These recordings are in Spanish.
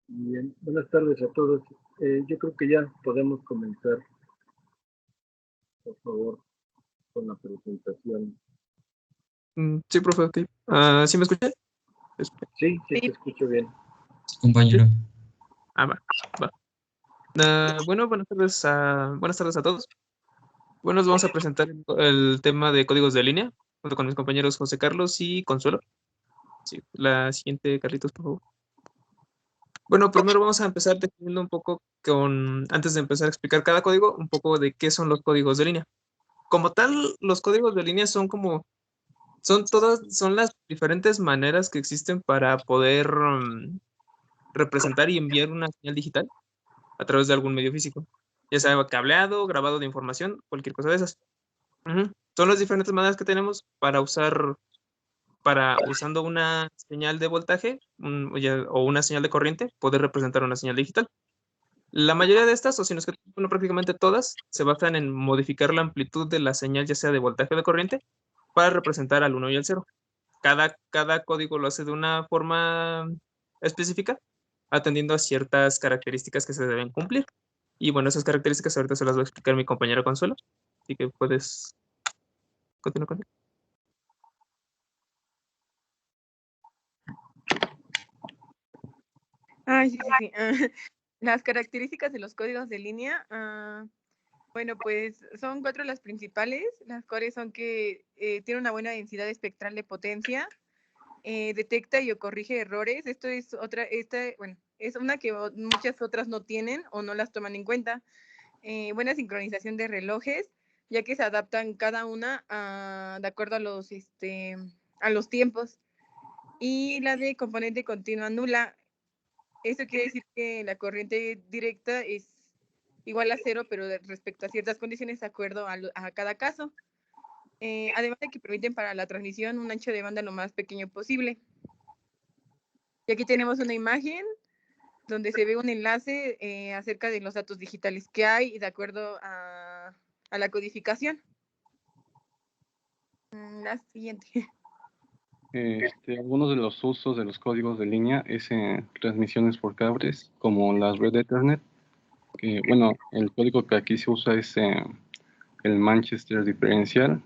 Bien, buenas tardes a todos. Yo creo que ya podemos comenzar, por favor, con la presentación. Sí, profe, ok. ¿Sí me escuchan? Sí, te escucho bien. Compañero. Va. Bueno, buenas tardes a todos. Bueno, nos vamos a presentar el tema de códigos de línea, junto con mis compañeros José Carlos y Consuelo. Sí, la siguiente, Carlitos, por favor. Bueno, primero vamos a empezar definiendo un poco antes de empezar a explicar cada código, un poco de qué son los códigos de línea. Como tal, los códigos de línea son las diferentes maneras que existen para poder representar y enviar una señal digital a través de algún medio físico, ya sea cableado, grabado de información, cualquier cosa de esas. Son las diferentes maneras que tenemos usando una señal de voltaje o una señal de corriente, poder representar una señal digital. La mayoría de estas, o si no es que prácticamente todas, se basan en modificar la amplitud de la señal, ya sea de voltaje o de corriente, para representar al 1 y al 0. Cada código lo hace de una forma específica, atendiendo a ciertas características que se deben cumplir. Y bueno, esas características ahorita se las va a explicar mi compañero Consuelo. Así que puedes continuar con él. Sí. Las características de los códigos de línea, bueno, pues son 4 las principales, las cuales son que tiene una buena densidad espectral de potencia, detecta y corrige errores. Esto es es una que muchas otras no tienen o no las toman en cuenta. Buena sincronización de relojes, ya que se adaptan cada una de acuerdo a los tiempos. Y la de componente continua nula. Esto quiere decir que la corriente directa es igual a 0, pero respecto a ciertas condiciones de acuerdo a cada caso. Además de que permiten para la transmisión un ancho de banda lo más pequeño posible. Y aquí tenemos una imagen donde se ve un enlace acerca de los datos digitales que hay de acuerdo a la codificación. La siguiente. Algunos de los usos de los códigos de línea es transmisiones por cables, como las redes Ethernet. Bueno, el código que aquí se usa es el Manchester diferencial.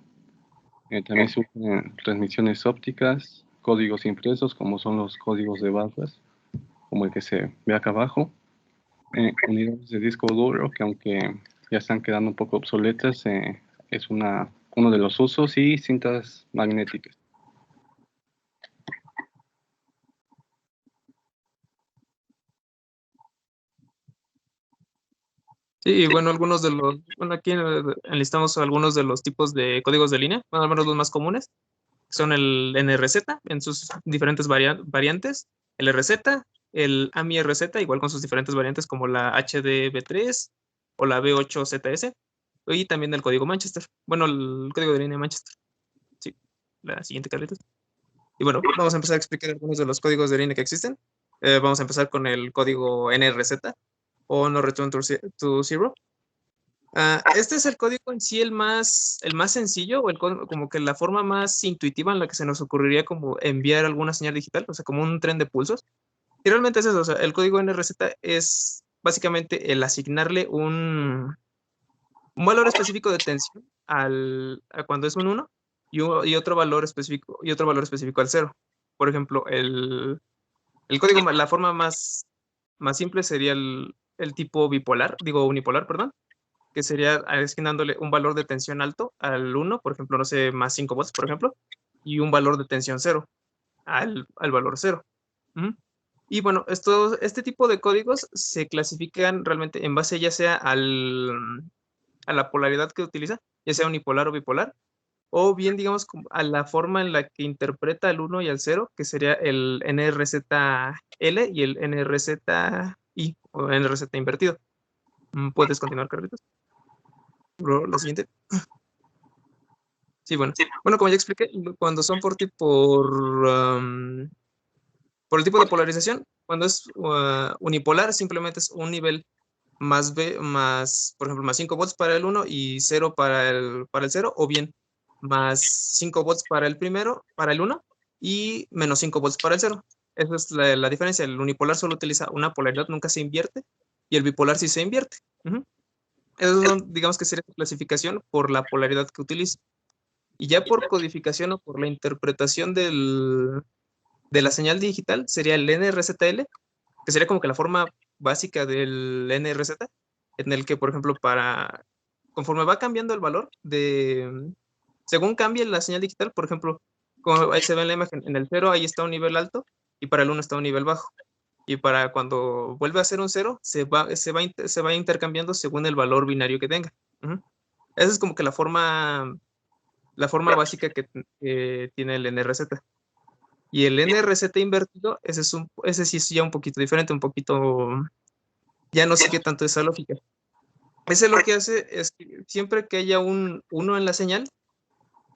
También se usan transmisiones ópticas, códigos impresos, como son los códigos de barras, como el que se ve acá abajo. Unidades de disco duro, que aunque ya están quedando un poco obsoletas, es uno de los usos, y cintas magnéticas. Sí, y bueno, aquí enlistamos algunos de los tipos de códigos de línea, al menos los más comunes. Son el NRZ en sus diferentes variantes, el RZ, el AMI-RZ, igual con sus diferentes variantes como la HDB3 o la B8ZS, y también el código Manchester. Bueno, el código de línea Manchester. Sí, la siguiente, Carlitos. Y bueno, vamos a empezar a explicar algunos de los códigos de línea que existen. Vamos a empezar con el código NRZ, o No Return to Zero. Este es el código en sí el más sencillo, o como que la forma más intuitiva en la que se nos ocurriría como enviar alguna señal digital, o sea, como un tren de pulsos. Y realmente es eso, o sea, el código NRZ es básicamente el asignarle un valor específico de tensión a cuando es un 1 y otro valor específico al 0. Por ejemplo, el código, la forma más simple sería el tipo unipolar, perdón, que sería asignándole un valor de tensión alto al 1, por ejemplo, no sé, más 5 volts, por ejemplo, y un valor de tensión 0 al valor 0. Y bueno, este tipo de códigos se clasifican realmente en base ya sea a la polaridad que utiliza, ya sea unipolar o bipolar, o bien, digamos, a la forma en la que interpreta el 1 y el 0, que sería el NRZL y el NRZI, o NRZ invertido. ¿Puedes continuar, Carlitos? La siguiente. Sí, bueno. Bueno, como ya expliqué, cuando son por el tipo de polarización, cuando es unipolar, simplemente es un nivel más por ejemplo, más 5 volts para el 1 y 0 para el 0, o bien más 5 volts para el 1 y menos 5 volts para el 0. Esa es la diferencia. El unipolar solo utiliza una polaridad, nunca se invierte, y el bipolar sí se invierte. Eso son, digamos que sería su clasificación por la polaridad que utiliza. Y ya por codificación o por la interpretación de la señal digital sería el NRZL, que sería como que la forma básica del NRZ, en el que, por ejemplo, conforme va cambiando el valor según cambie la señal digital, por ejemplo, como ahí se ve en la imagen, en el 0 ahí está un nivel alto y para el 1 está un nivel bajo. Y para cuando vuelve a ser un 0, se va intercambiando según el valor binario que tenga. Esa es como que la forma básica que tiene el NRZ. Y el NRZ invertido, ese sí es ya un poquito diferente, un poquito, ya no sigue tanto esa lógica. Ese lo que hace es que siempre que haya un 1 en la señal,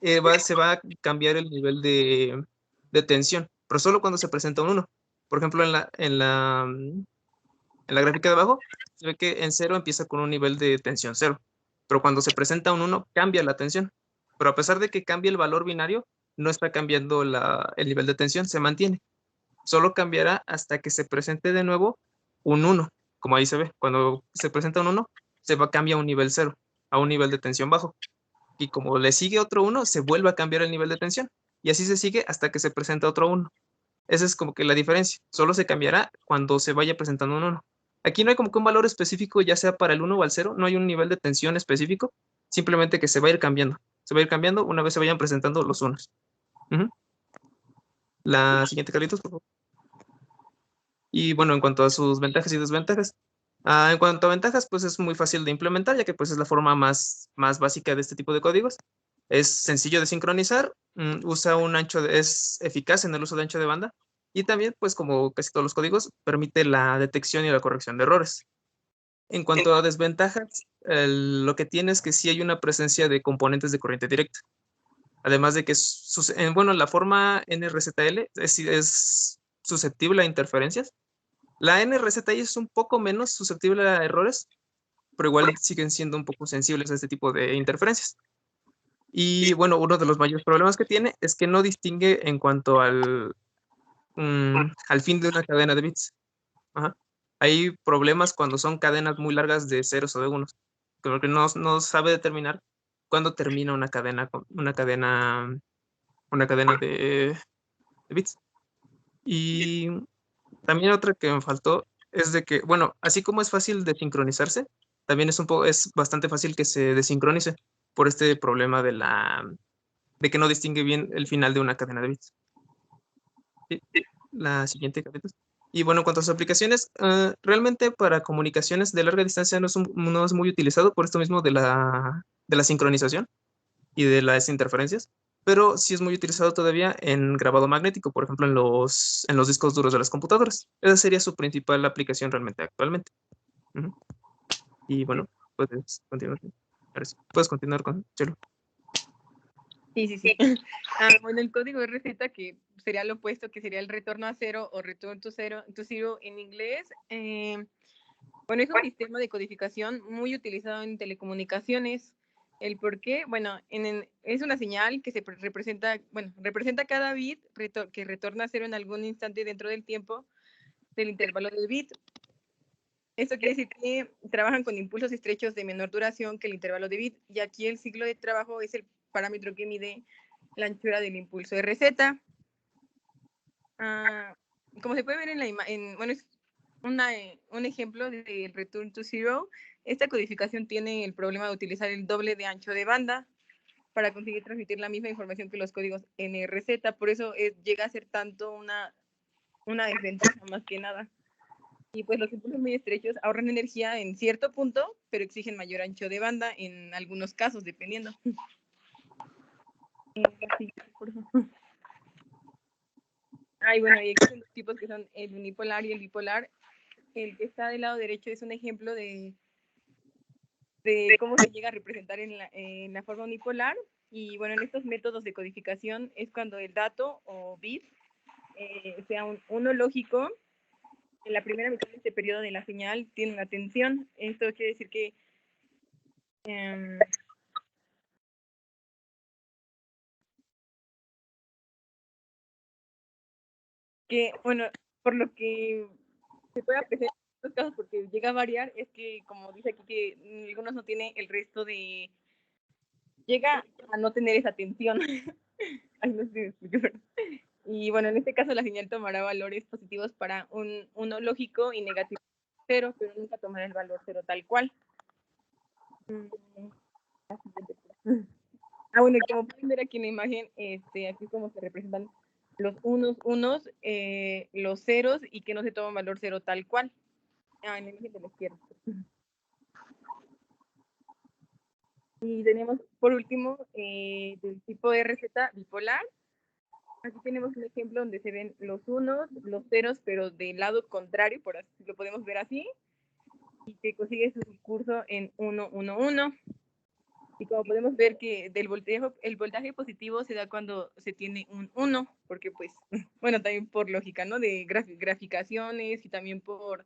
se va a cambiar el nivel de tensión, pero solo cuando se presenta un 1. Por ejemplo, en la gráfica de abajo, se ve que en 0 empieza con un nivel de tensión 0, pero cuando se presenta un 1 cambia la tensión. Pero a pesar de que cambie el valor binario, no está cambiando el nivel de tensión, se mantiene. Solo cambiará hasta que se presente de nuevo un 1, como ahí se ve. Cuando se presenta un 1, cambia a un nivel 0, a un nivel de tensión bajo. Y como le sigue otro 1, se vuelve a cambiar el nivel de tensión. Y así se sigue hasta que se presenta otro 1. Esa es como que la diferencia. Solo se cambiará cuando se vaya presentando un 1. Aquí no hay como que un valor específico, ya sea para el 1 o al 0, no hay un nivel de tensión específico, simplemente que se va a ir cambiando. Se va a ir cambiando una vez se vayan presentando los 1. La siguiente, Carlitos, por favor. Y bueno, en cuanto a sus ventajas y desventajas. En cuanto a ventajas, pues es muy fácil de implementar, ya que pues es la forma más básica de este tipo de códigos. Es sencillo de sincronizar, usa un es eficaz en el uso de ancho de banda, y también, pues como casi todos los códigos, permite la detección y la corrección de errores. En cuanto a desventajas, lo que tiene es que sí hay una presencia de componentes de corriente directa. Además de que, bueno, la forma NRZL es susceptible a interferencias. La NRZI es un poco menos susceptible a errores, pero igual siguen siendo un poco sensibles a este tipo de interferencias. Y bueno, uno de los mayores problemas que tiene es que no distingue en cuanto al fin de una cadena de bits. Hay problemas cuando son cadenas muy largas de ceros o de unos, porque no sabe determinar cuándo termina una cadena de bits. Y también otra que me faltó es de que, bueno, así como es fácil de sincronizarse, también es bastante fácil que se desincronice por este problema de que no distingue bien el final de una cadena de bits. Sí, la siguiente, Carlitos. Y bueno, en cuanto a sus aplicaciones, realmente para comunicaciones de larga distancia no es muy utilizado por esto mismo de la sincronización y de las interferencias, pero sí es muy utilizado todavía en grabado magnético, por ejemplo, en los discos duros de las computadoras. Esa sería su principal aplicación realmente actualmente. Y bueno, puedes continuar. Puedes continuar con Chelo. Sí. Bueno, el código RZ, que sería lo opuesto, que sería el retorno a cero o return to zero en inglés. Bueno, es un sistema de codificación muy utilizado en telecomunicaciones. ¿El por qué? Bueno, es una señal que representa cada bit que retorna a cero en algún instante dentro del tiempo del intervalo del bit. Esto quiere decir que trabajan con impulsos estrechos de menor duración que el intervalo de bit, y aquí el ciclo de trabajo es el parámetro que mide la anchura del impulso RZ. Como se puede ver en la imagen, bueno, es un ejemplo del return to zero. Esta codificación tiene el problema de utilizar el doble de ancho de banda para conseguir transmitir la misma información que los códigos NRZ. Por eso llega a ser tanto una desventaja más que nada. Y pues los impulsos muy estrechos ahorran energía en cierto punto, pero exigen mayor ancho de banda en algunos casos, dependiendo. Bueno, y existen dos tipos que son el unipolar y el bipolar. El que está del lado derecho es un ejemplo de cómo se llega a representar en la forma unipolar. Y bueno, en estos métodos de codificación es cuando el dato o bit sea un 1 lógico. En la primera mitad de este periodo de la señal tiene una tensión. Esto quiere decir que que, bueno, por lo que se puede apreciar en estos casos, porque llega a variar, es que, como dice aquí, que algunos no tienen el resto de... Llega a no tener esa tensión. Ay, no sé si me explico, pero... Y bueno, en este caso la señal tomará valores positivos para un 1 lógico y negativo 0, pero nunca tomará el valor 0 tal cual. Bueno, como pueden ver aquí en la imagen, aquí como se representan los unos, los ceros y que no se toma valor 0 tal cual. En la imagen de la izquierda. Y tenemos por último del tipo de receta bipolar. Aquí tenemos un ejemplo donde se ven los unos, los ceros, pero del lado contrario, por así lo podemos ver así, y que consigue su curso en 1, 1, 1. Y como podemos ver que el voltaje positivo se da cuando se tiene un 1, porque pues, bueno, también por lógica, ¿no? De graficaciones y también por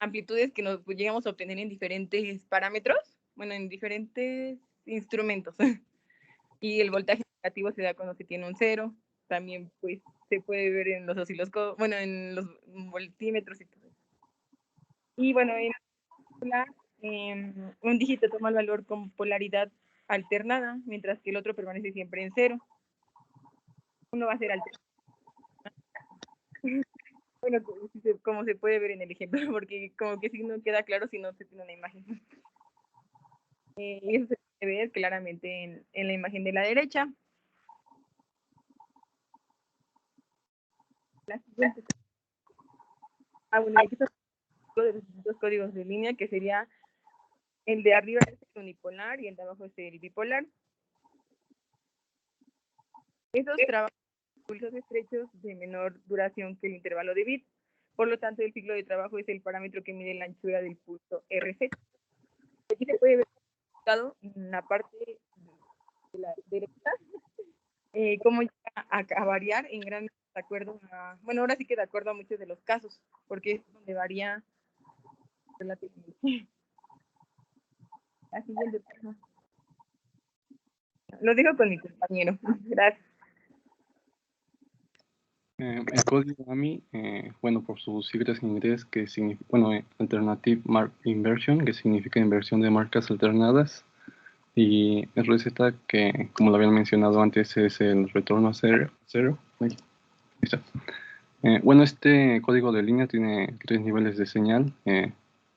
amplitudes que nos llegamos a obtener en diferentes parámetros, bueno, en diferentes instrumentos. Y el voltaje negativo se da cuando se tiene un 0. También pues se puede ver en los osciloscopios, bueno, en los voltímetros y todo eso. Y bueno, un dígito toma el valor con polaridad alternada, mientras que el otro permanece siempre en 0. Uno va a ser alternado. Bueno, como se puede ver en el ejemplo, porque como que si no queda claro si no se tiene una imagen. Y eso se puede ver claramente en la imagen de la derecha. La siguiente. Bueno, aquí están los dos códigos de línea, que sería el de arriba es el unipolar y el de abajo es el bipolar. Esos trabajan pulsos estrechos de menor duración que el intervalo de bits. Por lo tanto, el ciclo de trabajo es el parámetro que mide la anchura del pulso RZ. Aquí se puede ver en la parte de la derecha cómo llega a variar en gran de acuerdo a, bueno, ahora sí que de acuerdo a muchos de los casos, porque es donde varía relativamente. La siguiente. Lo dejo con mi compañero. Gracias. El código AMI, bueno, por sus siglas en inglés, que significa, bueno, Alternative Mark Inversion, que significa inversión de marcas alternadas, y RZ, que como lo habían mencionado antes, es el retorno a cero. Ahí está. Bueno, este código de línea tiene 3 niveles de señal,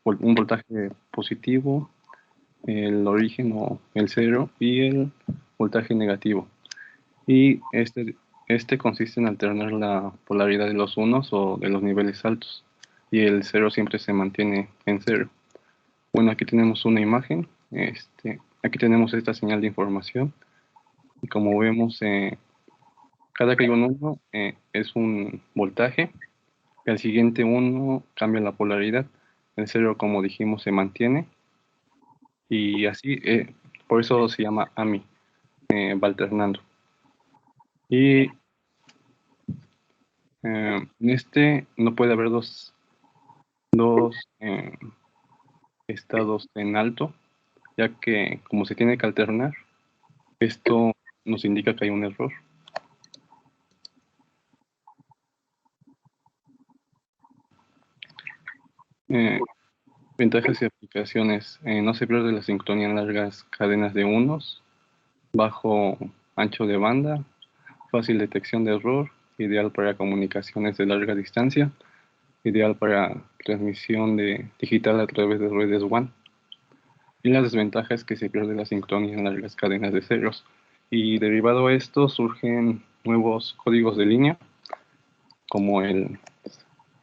un voltaje positivo, el origen o el cero y el voltaje negativo. Y este consiste en alternar la polaridad de los unos o de los niveles altos, y el cero siempre se mantiene en cero. Bueno, aquí tenemos una imagen, aquí tenemos esta señal de información, y como vemos, cada que hay un 1 es un voltaje, el siguiente 1 cambia la polaridad, el 0, como dijimos, se mantiene, y así, por eso se llama AMI, va alternando. Y en no puede haber dos estados en alto, ya que como se tiene que alternar, esto nos indica que hay un error. Ventajas y aplicaciones. No se pierde la sincronía en largas cadenas de unos, bajo ancho de banda, fácil detección de error, ideal para comunicaciones de larga distancia, ideal para transmisión digital a través de redes WAN. Y la desventaja es que se pierde la sincronía en largas cadenas de ceros. Y derivado a esto surgen nuevos códigos de línea, como el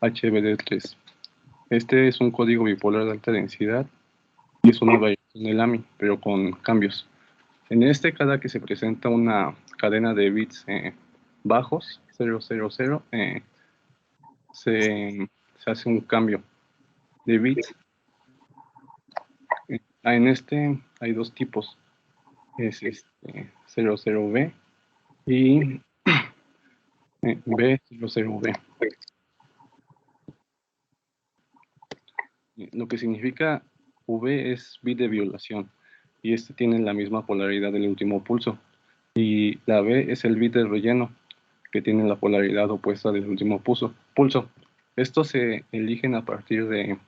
HBD3. Este es un código bipolar de alta densidad y es una variación del AMI, pero con cambios. En cada que se presenta una cadena de bits bajos, 000, se hace un cambio de bits. En hay dos tipos, es 00B y B00B. Lo que significa V es bit de violación, y tiene la misma polaridad del último pulso, y la B es el bit de relleno, que tienen la polaridad opuesta del último pulso. Estos se eligen a partir de,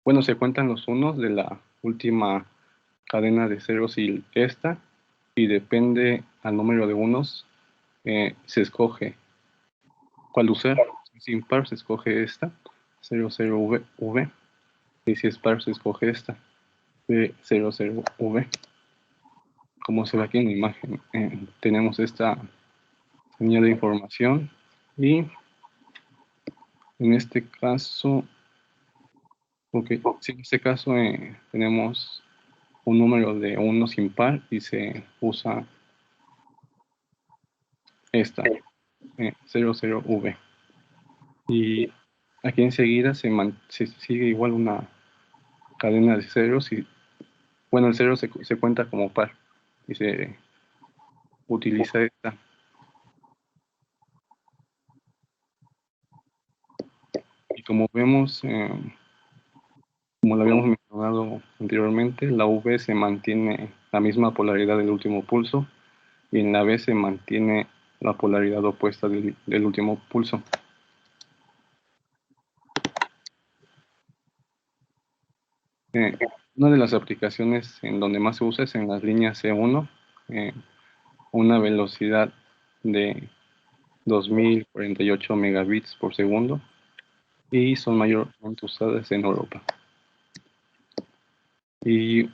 bueno, se cuentan los unos de la última cadena de ceros y esta, y depende al número de unos, se escoge cuál usar. Si es impar, se escoge esta, 00V, y si es par, se escoge esta, B00V. Como se ve aquí en la imagen, tenemos esta señal de información, y en este caso, sí, en este caso tenemos un número de unos impar y se usa esta, 00V. Y aquí enseguida se sigue igual una cadena de ceros y, bueno, el cero se cuenta como par y se utiliza esta. Y como vemos, como lo habíamos mencionado anteriormente, la V se mantiene la misma polaridad del último pulso y en la V se mantiene la polaridad opuesta del último pulso. Una de las aplicaciones en donde más se usa es en las líneas C1, una velocidad de 2048 megabits por segundo, y son mayormente usadas en Europa. Y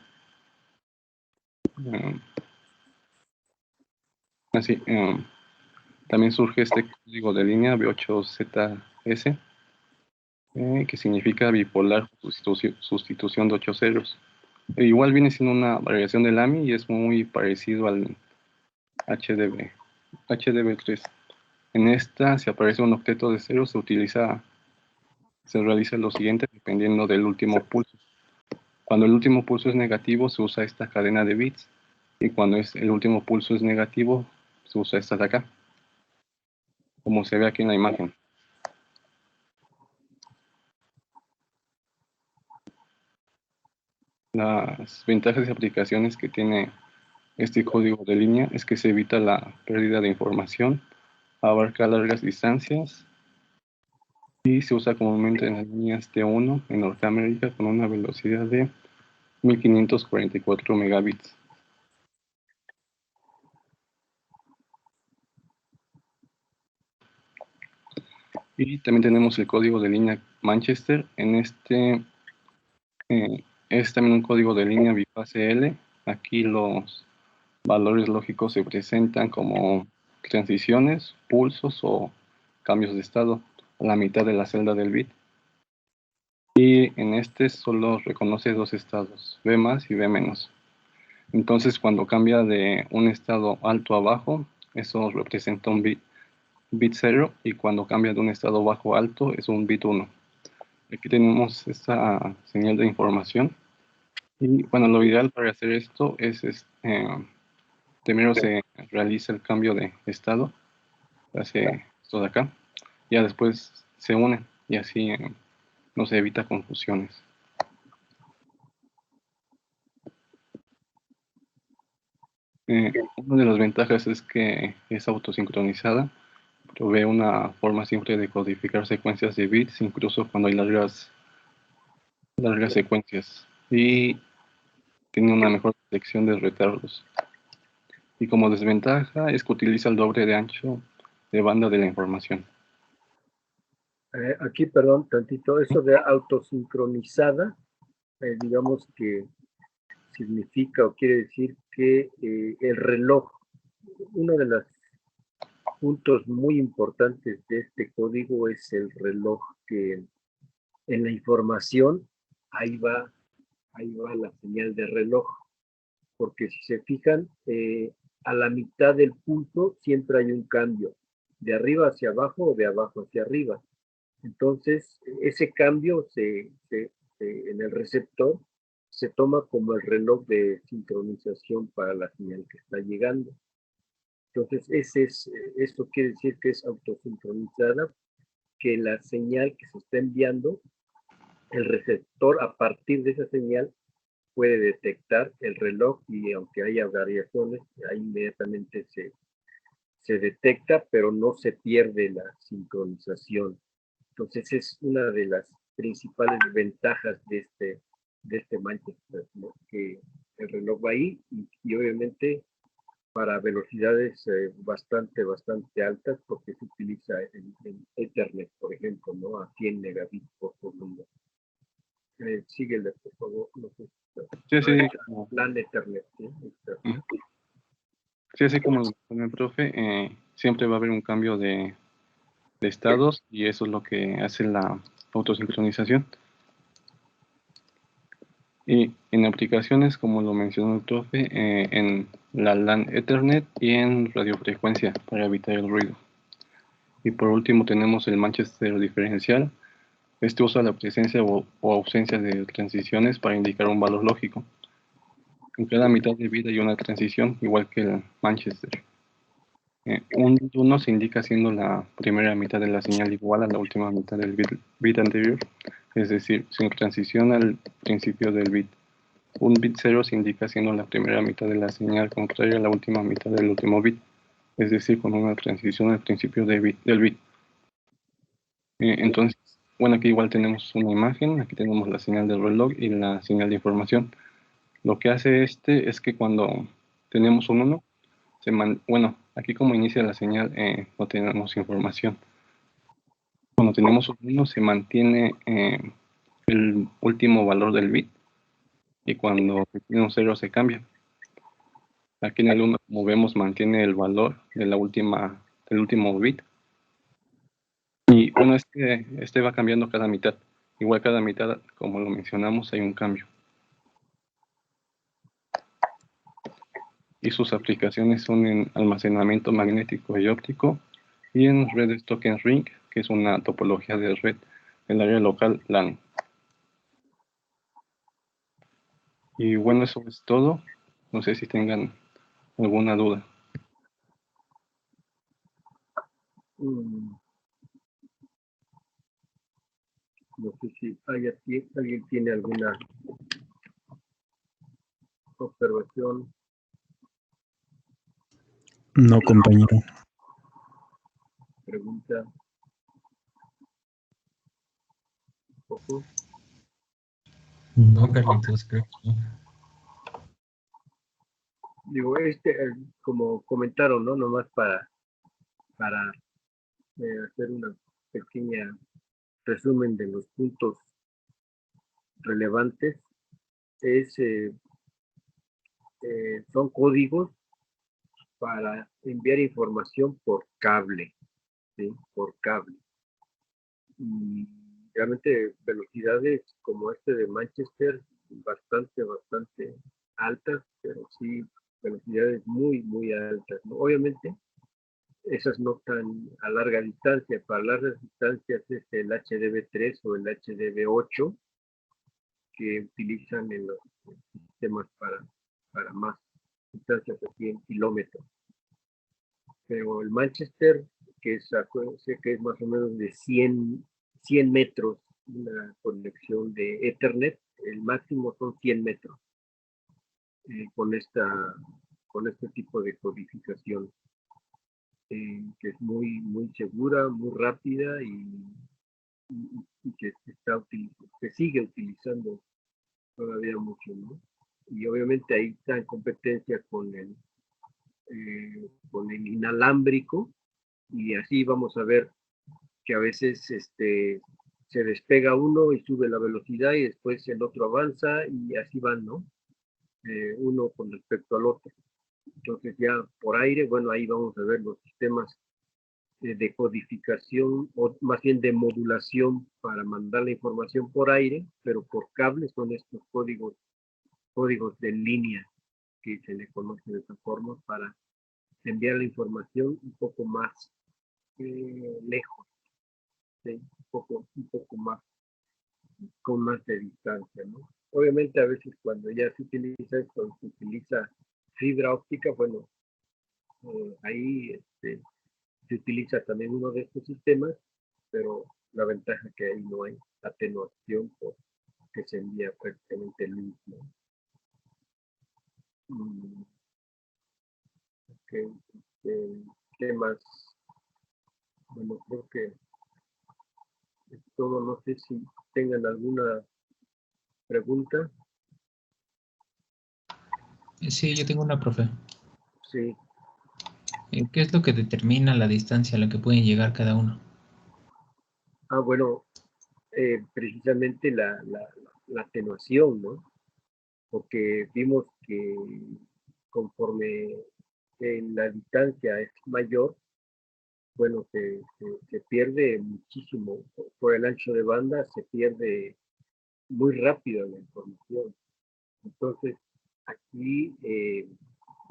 también surge este código de línea B8ZS, que significa bipolar sustitución de 8 ceros. Igual viene siendo una variación del AMI y es muy parecido al HDB3. En esta, si aparece un octeto de ceros, se realiza lo siguiente dependiendo del último pulso. Cuando el último pulso es negativo, se usa esta cadena de bits, y cuando el último pulso es negativo, se usa esta de acá, como se ve aquí en la imagen. Las ventajas y aplicaciones que tiene este código de línea es que se evita la pérdida de información, abarca largas distancias y se usa comúnmente en las líneas T1 en Norteamérica con una velocidad de 1544 megabits. Y también tenemos el código de línea Manchester. En este es también un código de línea bifase L. Aquí los valores lógicos se presentan como transiciones, pulsos o cambios de estado a la mitad de la celda del bit. Y en este solo reconoce dos estados, B más y B menos. Entonces, cuando cambia de un estado alto a bajo, eso representa un bit 0, y cuando cambia de un estado bajo a alto es un bit 1. Aquí tenemos esta señal de información. Y bueno, lo ideal para hacer esto es primero se realiza el cambio de estado, hace esto de acá, ya después se unen y así no se evita confusiones. Una de las ventajas es que es autosincronizada, provee una forma simple de codificar secuencias de bits, incluso cuando hay largas secuencias, y tiene una mejor detección de retardos. Y como desventaja es que utiliza el doble de ancho de banda de la información. Aquí, perdón, tantito, eso de autosincronizada, digamos que significa o quiere decir que el reloj, uno de los puntos muy importantes de este código es el reloj, que en la información ahí va la señal de reloj, porque si se fijan, a la mitad del pulso siempre hay un cambio, de arriba hacia abajo o de abajo hacia arriba. Entonces, ese cambio en el receptor se toma como el reloj de sincronización para la señal que está llegando. Entonces, esto quiere decir que es autosincronizada, que la señal que se está enviando, el receptor a partir de esa señal puede detectar el reloj, y aunque haya variaciones, ahí inmediatamente se detecta, pero no se pierde la sincronización. Entonces es una de las principales ventajas de este Manchester, ¿no? Que el reloj va ahí y obviamente para velocidades bastante altas, porque se utiliza en Ethernet, por ejemplo, ¿no? A 100 megabits por segundo. Síguele, por favor. No sé. Sí, Plan Ethernet, ¿sí? Sí, así como con el profe, siempre va a haber un cambio de estados y eso es lo que hace la autosincronización. Y en aplicaciones, como lo mencionó el profe, en la LAN Ethernet y en radiofrecuencia para evitar el ruido. Y por último tenemos el Manchester diferencial. Este usa la presencia o ausencia de transiciones para indicar un valor lógico. En cada mitad de bit hay una transición, igual que el Manchester. Un bit 1 se indica siendo la primera mitad de la señal igual a la última mitad del bit anterior, es decir, sin transición al principio del bit. Un bit 0 se indica siendo la primera mitad de la señal contraria a la última mitad del último bit, es decir, con una transición al principio del bit. Entonces, bueno, aquí igual tenemos una imagen, aquí tenemos la señal del reloj y la señal de información. Lo que hace es que cuando tenemos un 1, bueno, aquí como inicia la señal no tenemos información. Cuando tenemos un 1 se mantiene el último valor del bit y cuando tiene un 0 se cambia. Aquí en el 1, como vemos, mantiene el valor de del último bit. Y bueno, este va cambiando cada mitad. Igual cada mitad, como lo mencionamos, hay un cambio. Y sus aplicaciones son en almacenamiento magnético y óptico y en redes token ring, que es una topología de red en el área local LAN. Y bueno, eso es todo. No sé si tengan alguna duda. No sé si alguien tiene alguna observación. No, compañero. Pregunta. ¿Poco? No, Carlitos, creo que no. Digo, como comentaron, ¿no? Nomás para hacer una pequeña resumen de los puntos relevantes, son códigos para enviar información por cable, ¿sí? Por cable. Y realmente velocidades como este de Manchester, bastante altas, pero sí velocidades muy altas, ¿no? Obviamente, esas no tan a larga distancia. Para largas distancias es el HDB3 o el HDB8 que utilizan en los sistemas para más distancias de 100 kilómetros. Pero el Manchester, sé que es más o menos de 100 metros, una conexión de Ethernet, el máximo son 100 metros con este tipo de codificación, que es muy segura, muy rápida y que se sigue utilizando todavía mucho, ¿no? Y obviamente ahí está en competencia con el inalámbrico, y así vamos a ver que a veces se despega uno y sube la velocidad y después el otro avanza y así van, ¿no? Uno con respecto al otro. Entonces ya por aire, bueno, ahí vamos a ver los sistemas de codificación o más bien de modulación para mandar la información por aire, pero por cable son estos códigos de línea que se le conoce de esa forma para enviar la información un poco más lejos, ¿sí? un poco más, con más de distancia, ¿no? Obviamente a veces cuando ya se utiliza esto, se utiliza fibra óptica, bueno, ahí se utiliza también uno de estos sistemas, pero la ventaja es que ahí no hay atenuación porque se envía prácticamente el mismo. Okay. ¿Qué más? Bueno, creo que es todo. No sé si tengan alguna pregunta. Sí, yo tengo una, profe. Sí. ¿Qué es lo que determina la distancia a la que pueden llegar cada uno? Bueno, precisamente la atenuación, ¿no? Porque vimos que conforme la distancia es mayor, bueno, se pierde muchísimo. Por el ancho de banda se pierde muy rápido la información. Entonces, aquí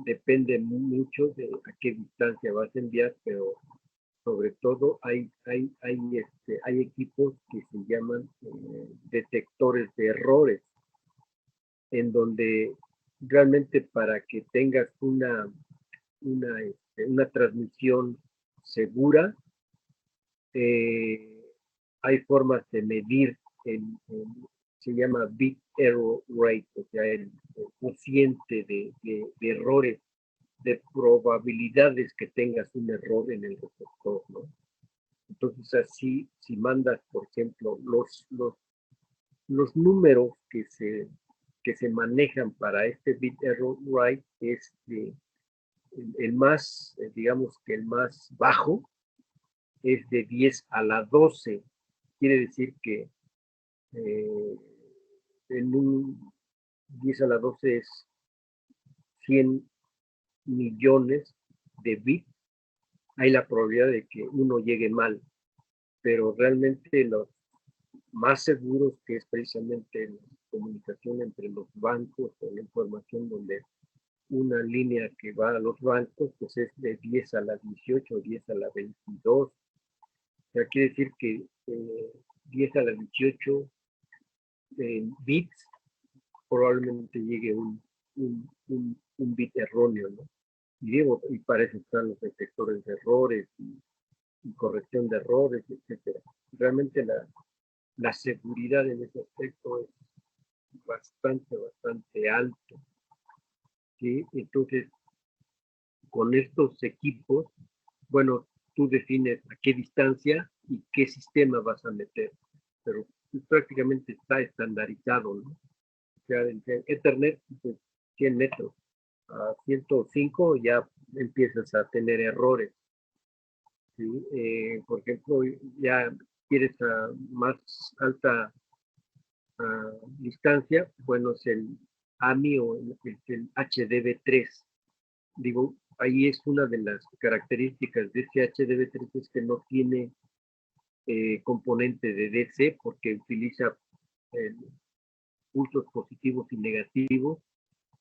depende mucho de a qué distancia vas a enviar, pero sobre todo hay equipos que se llaman detectores de errores, en donde realmente para que tengas una transmisión segura, hay formas de medir se llama bit error rate, o sea, el cociente de errores, de probabilidades que tengas un error en el receptor, ¿no? Entonces, así, si mandas, por ejemplo, los números que se manejan para este bit error rate es el más, digamos que el más bajo es de 10 a la 12. Quiere decir que en un 10 a la 12 es 100 millones de bits. Hay la probabilidad de que uno llegue mal, pero realmente los más seguros, que es precisamente la comunicación entre los bancos o la información donde una línea que va a los bancos, pues es de 10 a la 18, 10 a la 22. O sea, quiere decir que 10 a la 18 bits probablemente llegue un bit erróneo, ¿no? Y para eso están los detectores de errores y corrección de errores, etcétera. Realmente la seguridad en ese aspecto es bastante alto, ¿sí? Entonces, con estos equipos, bueno, tú defines a qué distancia y qué sistema vas a meter, pero prácticamente está estandarizado, ¿no? O sea, en Ethernet, pues, 100 metros, a 105 ya empiezas a tener errores, ¿sí? Por ejemplo, ya quieres a más alta distancia, bueno, es el AMI o el HDV3. Digo, ahí es una de las características de ese HDV3, es que no tiene componente de DC porque utiliza pulsos positivos y negativos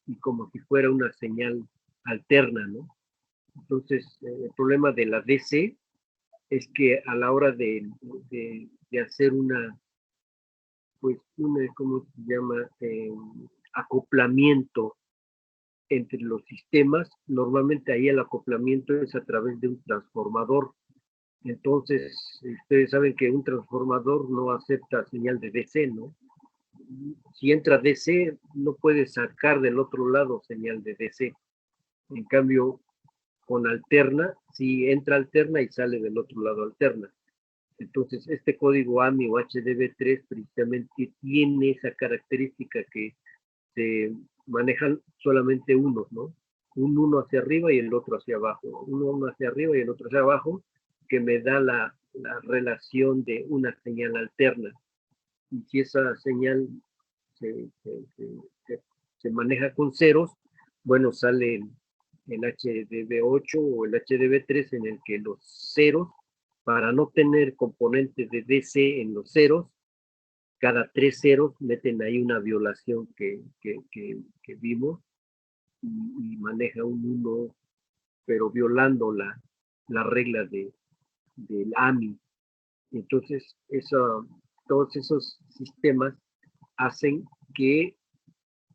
y como si fuera una señal alterna, ¿no? Entonces, el problema de la DC es que a la hora de hacer pues, ¿cómo se llama? Acoplamiento entre los sistemas, normalmente ahí el acoplamiento es a través de un transformador. Entonces, ustedes saben que un transformador no acepta señal de DC, ¿no? Si entra DC, no puede sacar del otro lado señal de DC. En cambio, con alterna, si entra alterna y sale del otro lado alterna. Entonces, este código AMI o HDV3 precisamente tiene esa característica que se manejan solamente unos, ¿no? Uno hacia arriba y el otro hacia abajo. Uno hacia arriba y el otro hacia abajo, que me da la relación de una señal alterna. Y si esa señal se, se maneja con ceros, bueno, sale el HDV8 o el HDV3 en el que los ceros, para no tener componentes de DC en los ceros, cada 3 ceros meten ahí una violación que vimos y maneja un 1, pero violando la regla del AMI. Entonces, todos esos sistemas hacen que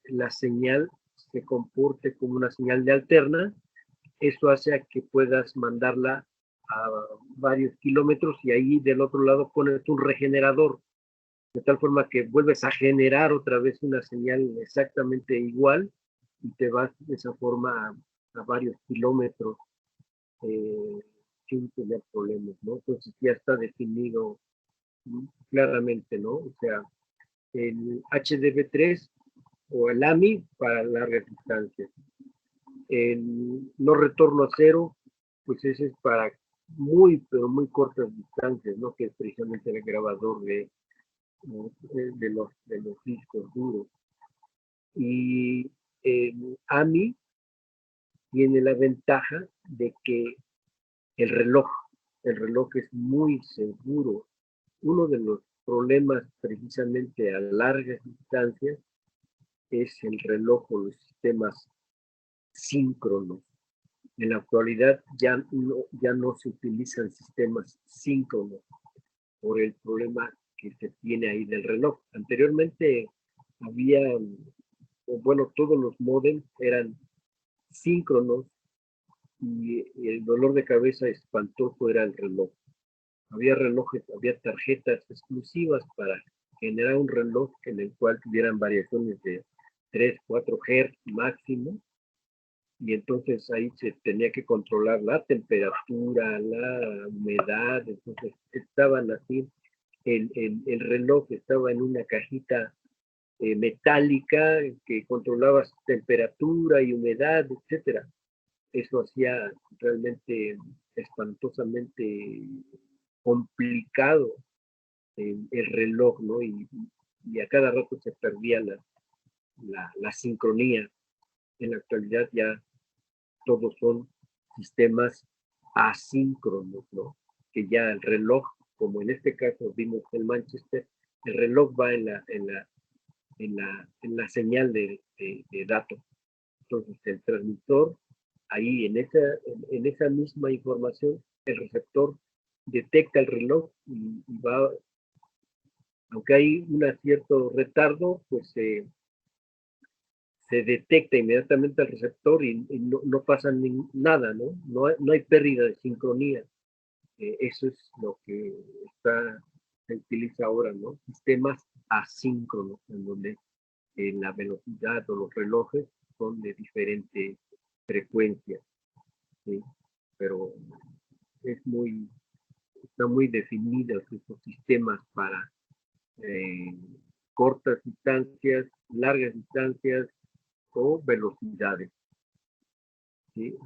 la señal se comporte como una señal de alterna. Eso hace a que puedas mandarla a varios kilómetros y ahí del otro lado pones un regenerador, de tal forma que vuelves a generar otra vez una señal exactamente igual y te vas de esa forma a varios kilómetros. sin tener problemas, ¿no? Entonces ya está definido claramente, ¿no? O sea, el HDB3 o el AMI para largas distancias. El no retorno a cero, pues ese es para muy, pero muy cortas distancias, ¿no? Que es precisamente el grabador de los discos duros. Y el AMI tiene la ventaja de que el reloj es muy seguro. Uno de los problemas precisamente a largas distancias es el reloj o los sistemas síncronos. En la actualidad ya no se utilizan sistemas síncronos por el problema que se tiene ahí del reloj. Anteriormente había, bueno, todos los módems eran síncronos y el dolor de cabeza espantoso era el reloj. Había relojes, había tarjetas exclusivas para generar un reloj en el cual tuvieran variaciones de 3, 4 Hz máximo, y entonces ahí se tenía que controlar la temperatura, la humedad. Entonces estaban así, el reloj estaba en una cajita metálica que controlaba temperatura y humedad, etcétera. Eso hacía realmente espantosamente complicado el reloj, ¿no? Y a cada rato se perdía la sincronía. En la actualidad ya todos son sistemas asíncronos, ¿no? Que ya el reloj, como en este caso vimos en Manchester, el reloj va en la señal de datos. Entonces el transmisor, ahí en esa misma información, el receptor detecta el reloj y va, aunque hay un cierto retardo, pues se detecta inmediatamente al receptor y no pasa nada, ¿no? No hay pérdida de sincronía. Eso es lo que se utiliza ahora, ¿no? Sistemas asíncronos, en donde la velocidad o los relojes son de diferente frecuencia, ¿sí? Pero están muy definidos estos sistemas para cortas distancias, largas distancias o velocidades, ¿sí?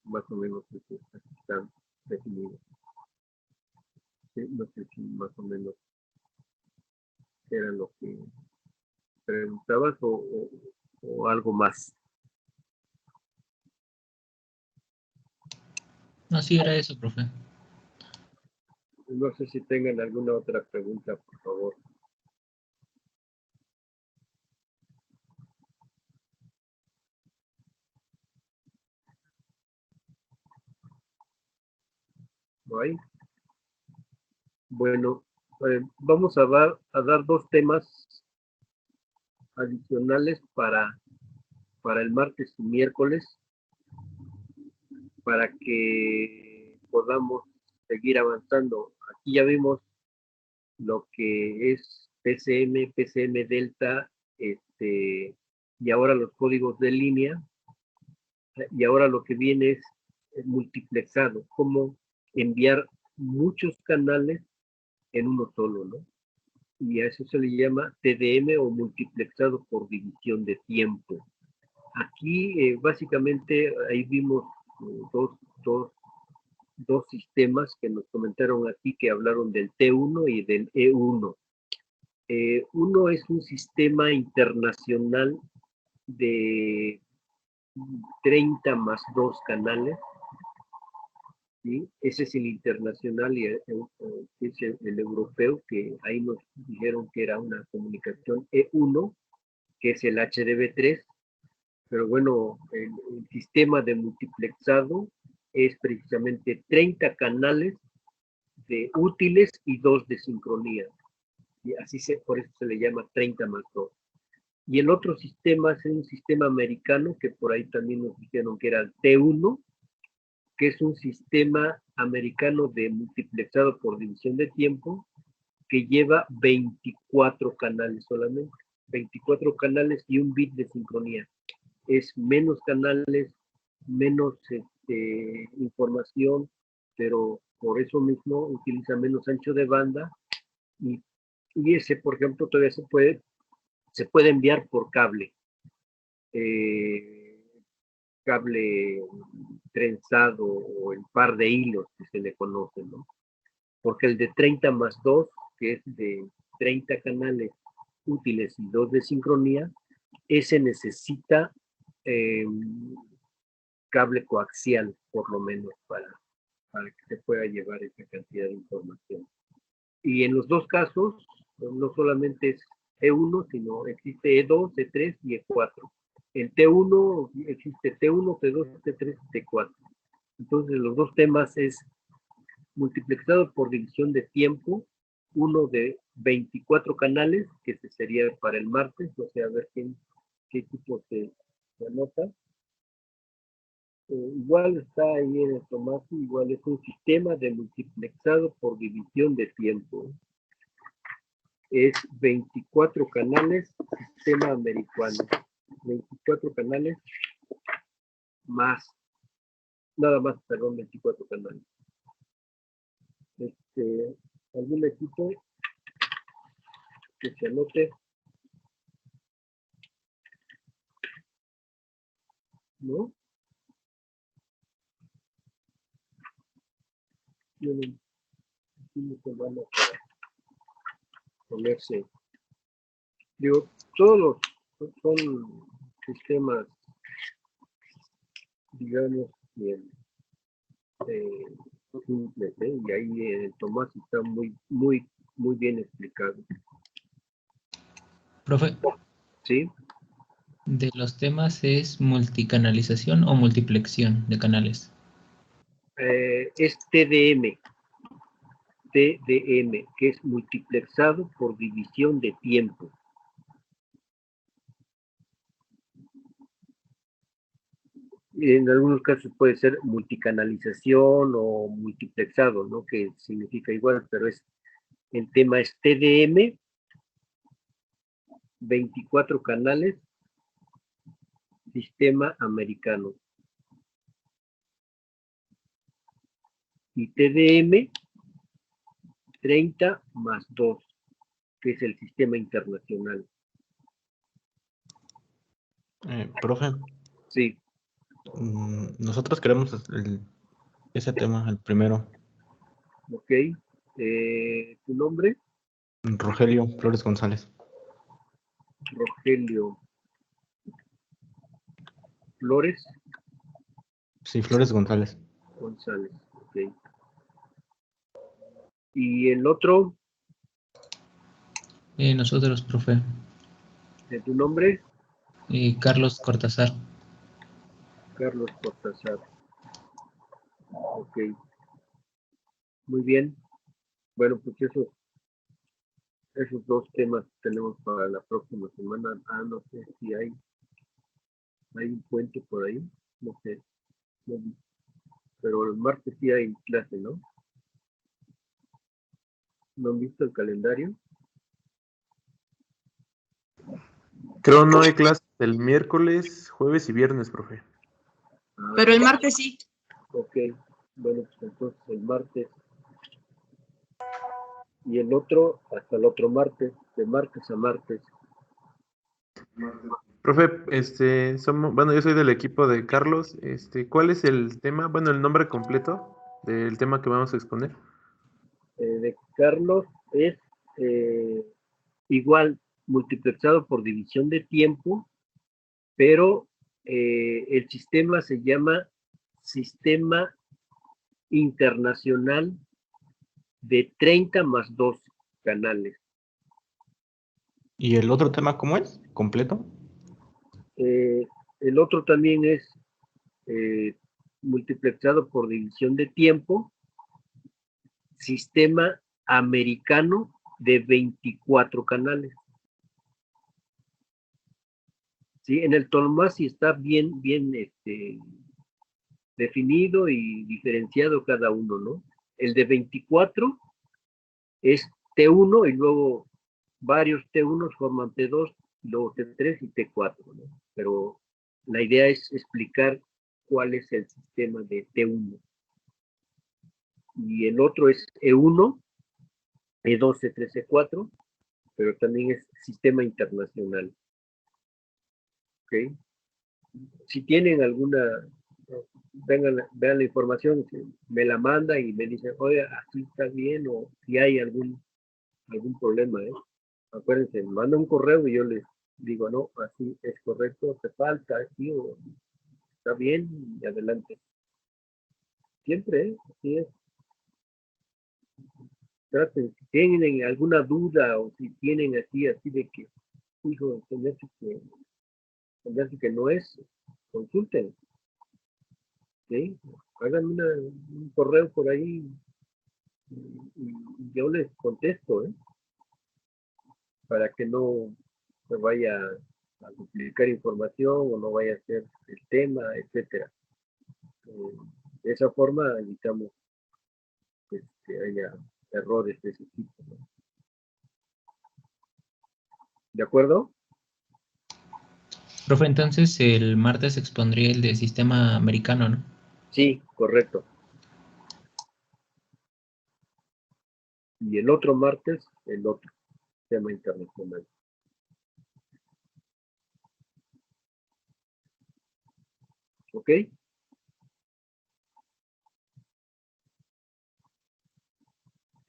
Más o menos así están definidos. ¿Sí? No sé si más o menos era lo que preguntabas o algo más. No, sí, era eso, profe. No sé si tengan alguna otra pregunta, por favor. ¿No hay? Bueno, vamos a dar dos temas adicionales para el martes y miércoles, para que podamos seguir avanzando. Aquí ya vimos lo que es PCM, PCM Delta, y ahora los códigos de línea, y ahora lo que viene es multiplexado, cómo enviar muchos canales en uno solo, ¿no? Y a eso se le llama TDM o multiplexado por división de tiempo. Aquí básicamente ahí vimos dos sistemas que nos comentaron aquí, que hablaron del T1 y del E1. Uno es un sistema internacional de 30 más 2 canales, ¿sí? Ese es el internacional, y es el europeo, que ahí nos dijeron que era una comunicación E1, que es el HDB3, pero bueno, el sistema de multiplexado es precisamente 30 canales de útiles y 2 de sincronía. Y por eso se le llama 30 más 2. Y el otro sistema es un sistema americano, que por ahí también nos dijeron que era el T1, que es un sistema americano de multiplexado por división de tiempo, que lleva 24 canales solamente, 24 canales y un bit de sincronía. Es menos canales, menos información, pero por eso mismo utiliza menos ancho de banda y ese, por ejemplo, todavía se puede enviar por cable. Cable trenzado o el par de hilos que se le conoce, ¿no? Porque el de 30+2, que es de 30 canales útiles y 2 de sincronía, ese necesita cable coaxial, por lo menos, para que se pueda llevar esa cantidad de información. Y en los dos casos, no solamente es E1, sino existe E2, E3 y E4. En T1 existe T1, T2, T3 y T4. Entonces, los dos temas es multiplexado por división de tiempo, uno de 24 canales, que ese sería para el martes, o sea, a ver qué equipo se anota. Igual está ahí en el tomate, igual es un sistema de multiplexado por división de tiempo. Es 24 canales, sistema americano. 24 canales más, nada más, perdón, 24 canales. ¿Algún equipo que se anote? ¿No? Tienen semanas para ponerse. Digo, todos son sistemas, digamos, bien simples, y ahí Tomás está muy bien explicado. Profe, ¿Sí? de los temas es multicanalización o multiplexión de canales. Es TDM, que es multiplexado por división de tiempo. En algunos casos puede ser multicanalización o multiplexado, ¿no? Que significa igual, pero el tema es TDM, 24 canales, sistema americano. Y TDM, 30+2, que es el sistema internacional. Profe, Sí. nosotros queremos ese tema, el primero. Ok. ¿Tu nombre? Rogelio Flores González. Rogelio Flores Sí, Flores González. González. Ok. ¿Y el otro? Nosotros, profe. ¿De tu nombre? Carlos Cortázar. Carlos Cortázar. Ok. Muy bien. Bueno, pues esos dos temas tenemos para la próxima semana. No sé si hay un puente por ahí. No sé. No, pero el martes sí hay clase, ¿no? ¿No han visto el calendario? Creo no hay clases el miércoles, jueves y viernes, profe. Pero el martes sí. Ok, bueno, pues entonces el martes. Y el otro, hasta el otro martes, de martes a martes. Profe, bueno, yo soy del equipo de Carlos. ¿Cuál es el tema? Bueno, el nombre completo del tema que vamos a exponer. De Carlos es igual multiplexado por división de tiempo, pero el sistema se llama Sistema Internacional de 30+2 canales. ¿Y el otro tema cómo es? ¿Completo? El otro también es multiplexado por división de tiempo, sistema americano de 24 canales. ¿Sí? En el Tolmasi está bien definido y diferenciado cada uno, ¿no? El de 24 es T1 y luego varios T1 forman T2, luego T3 y T4, ¿no? Pero la idea es explicar cuál es el sistema de T1. Y el otro es E1, E2, E3, E4, pero también es sistema internacional. ¿Ok? Si tienen alguna, vean la información, me la manda y me dicen, oye, así está bien, o si hay algún problema, ¿eh? Acuérdense, me manda un correo y yo les digo, no, así es correcto, te falta aquí, o está bien, y adelante. Siempre, ¿eh? Así es. Traten, si tienen alguna duda o si tienen así de que, hijo, se me hace que no es, consulten, ¿sí? Hagan un correo por ahí y yo les contesto, ¿eh? Para que no se vaya a duplicar información o no vaya a ser el tema, etcétera. De esa forma evitamos que haya errores de ese tipo, ¿no? ¿De acuerdo? Profe, entonces el martes expondría el de sistema americano, ¿no? Sí, correcto. Y el otro martes, el otro tema internacional. ¿Ok?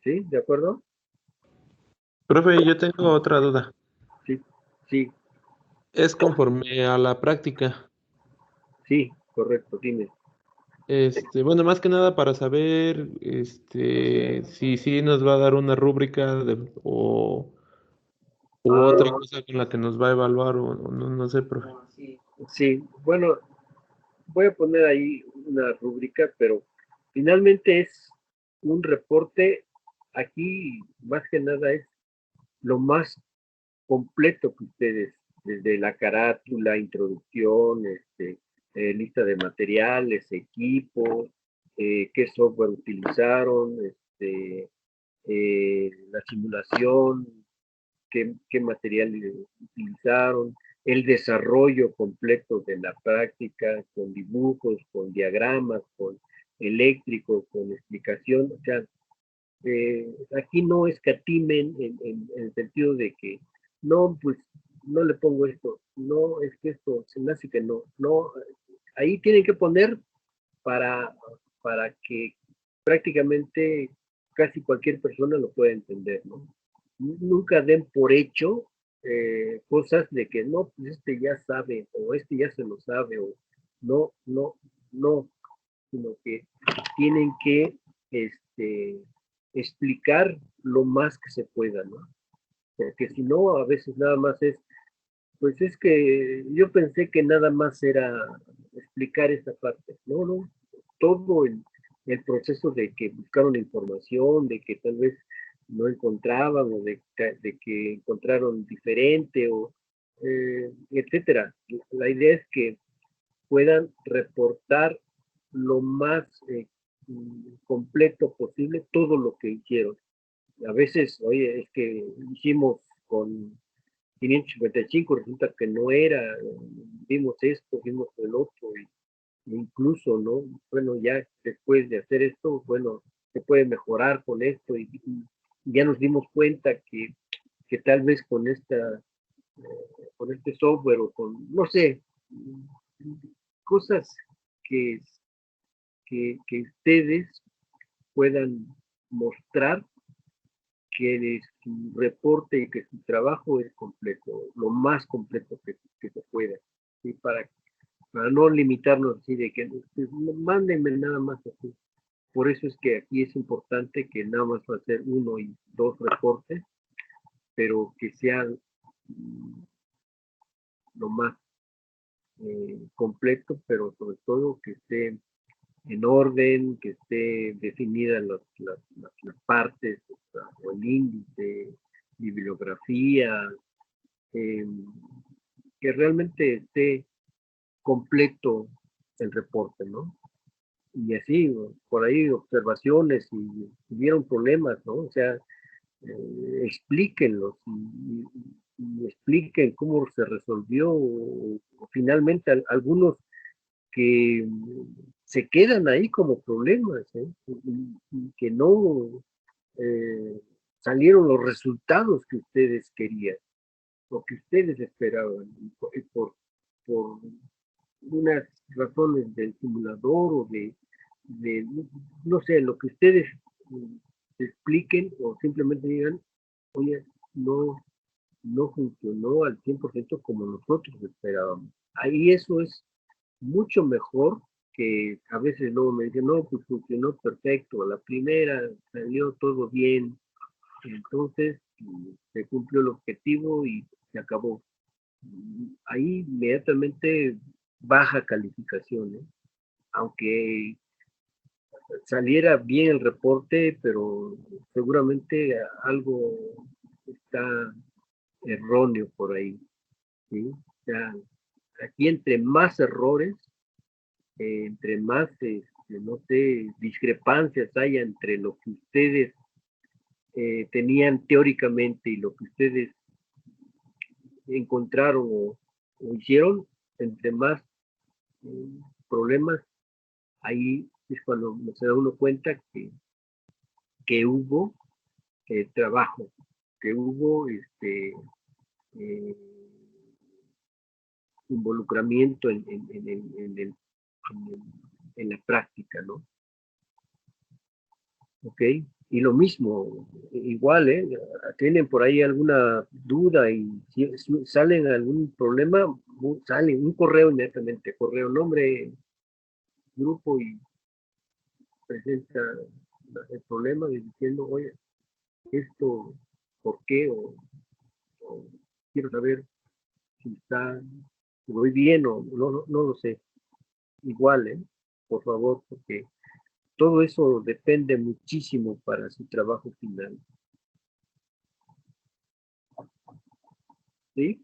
¿Sí? ¿De acuerdo? Profe, yo tengo otra duda. Sí, sí, Es conforme a la práctica. sí, correcto, dime. Bueno, más que nada para saber, si sí nos va a dar una rúbrica u otra cosa con la que nos va a evaluar o no sé, profe. Sí, bueno, voy a poner ahí una rúbrica, pero finalmente es un reporte. Aquí, más que nada, es lo más completo que ustedes, desde la carátula, introducción, lista de materiales, equipos, qué software utilizaron, la simulación, qué material utilizaron, el desarrollo completo de la práctica, con dibujos, con diagramas, con eléctricos, con explicación. O sea, aquí no escatimen en el sentido de que no, pues no le pongo esto, no, es que esto se me hace que no, ahí tienen que poner para, para que prácticamente casi cualquier persona lo pueda entender, ¿no? Nunca den por hecho cosas de que no, pues este ya sabe, o este ya se lo sabe, o no, sino que tienen que explicar lo más que se pueda, ¿no? Porque si no, a veces nada más es, pues es que yo pensé que nada más era explicar esa parte. No, todo el proceso de que buscaron información, de que tal vez no encontraban o de que encontraron diferente o etcétera. La idea es que puedan reportar lo más completo posible todo lo que hicieron. A veces, oye, es que hicimos con 555, resulta que no era, vimos esto, vimos el otro, incluso, ¿no? Bueno, ya después de hacer esto, bueno, se puede mejorar con esto y ya nos dimos cuenta que tal vez con este software o con, no sé, cosas que, que ustedes puedan mostrar que su reporte y que su trabajo es completo, lo más completo que se pueda, ¿sí? Para no limitarnos así de que mándenme nada más así. Por eso es que aquí es importante que nada más va a ser 1 y 2 reportes, pero que sean lo más completo, pero sobre todo que esté en orden, que esté definida las partes, o el índice, bibliografía, eh, que realmente esté completo el reporte, ¿no? Y así, por ahí observaciones, si tuvieron problemas, ¿no? O sea, explíquenlos y expliquen cómo se resolvió, o finalmente algunos que se quedan ahí como problemas, y que no salieron los resultados que ustedes querían o que ustedes esperaban, y por unas razones del simulador o de no sé, lo que ustedes expliquen o simplemente digan, oye, no funcionó al 100% como nosotros esperábamos. Ahí eso es mucho mejor que a veces luego me dicen, no, pues funcionó perfecto, la primera salió todo bien, entonces se cumplió el objetivo y se acabó. Ahí inmediatamente baja calificación, ¿eh? Aunque saliera bien el reporte, pero seguramente algo está erróneo por ahí, ¿sí? O sea, aquí entre más errores, entre más, no sé, discrepancias haya entre lo que ustedes tenían teóricamente y lo que ustedes encontraron o hicieron, entre más problemas, ahí es cuando se da uno cuenta que hubo trabajo, que hubo involucramiento en la práctica, ¿no? ¿Ok? Y lo mismo, igual, tienen por ahí alguna duda y si salen algún problema, sale un correo inmediatamente, correo, nombre, grupo, y presenta el problema diciendo, oye, esto, ¿por qué? O quiero saber si voy bien o no lo sé. Igual, por favor, porque todo eso depende muchísimo para su trabajo final. ¿Sí?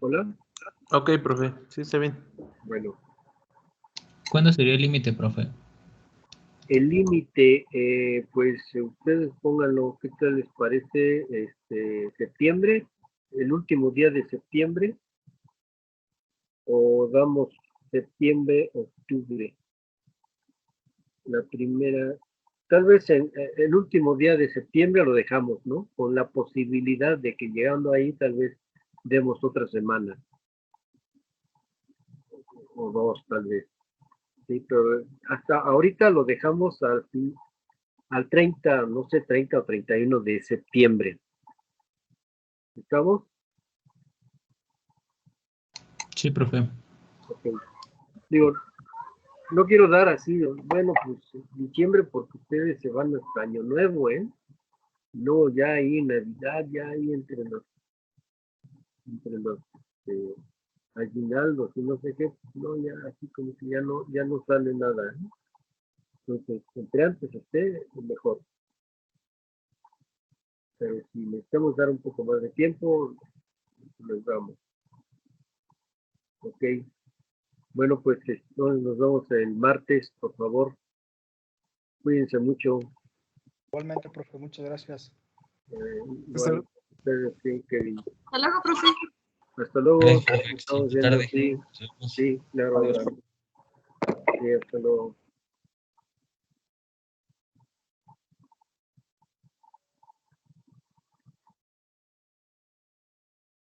¿Hola? Ok, profe. Sí, está bien. Bueno, ¿Cuándo sería el límite, profe? el límite, pues ustedes pónganlo, ¿qué tal les parece? Septiembre, el último día de septiembre, o damos septiembre, octubre, la primera, tal vez el último día de septiembre lo dejamos, ¿no? Con la posibilidad de que llegando ahí tal vez demos otra semana, o dos tal vez. Sí, pero hasta ahorita lo dejamos al 30, no sé, 30 o 31 de septiembre. ¿Estamos? Sí, profe. Okay. Digo, no quiero dar así, bueno, pues diciembre porque ustedes se van hasta Año Nuevo, ¿eh? No, ya ahí Navidad, ya ahí entre los aguinaldos y no sé qué, no, ya así como que ya no sale nada, ¿eh? Entonces, entre antes esté, mejor. Pero si necesitamos dar un poco más de tiempo, nos damos. Ok. Bueno, pues entonces nos vemos el martes, por favor. Cuídense mucho. Igualmente, profe, muchas gracias. Igual, ustedes sí, Kevin. Hasta luego, profe. Hasta luego. Gracias, profe. Estamos Excelente viendo, tarde. sí, Nos vemos. sí, claro. Adiós, Sí, hasta luego.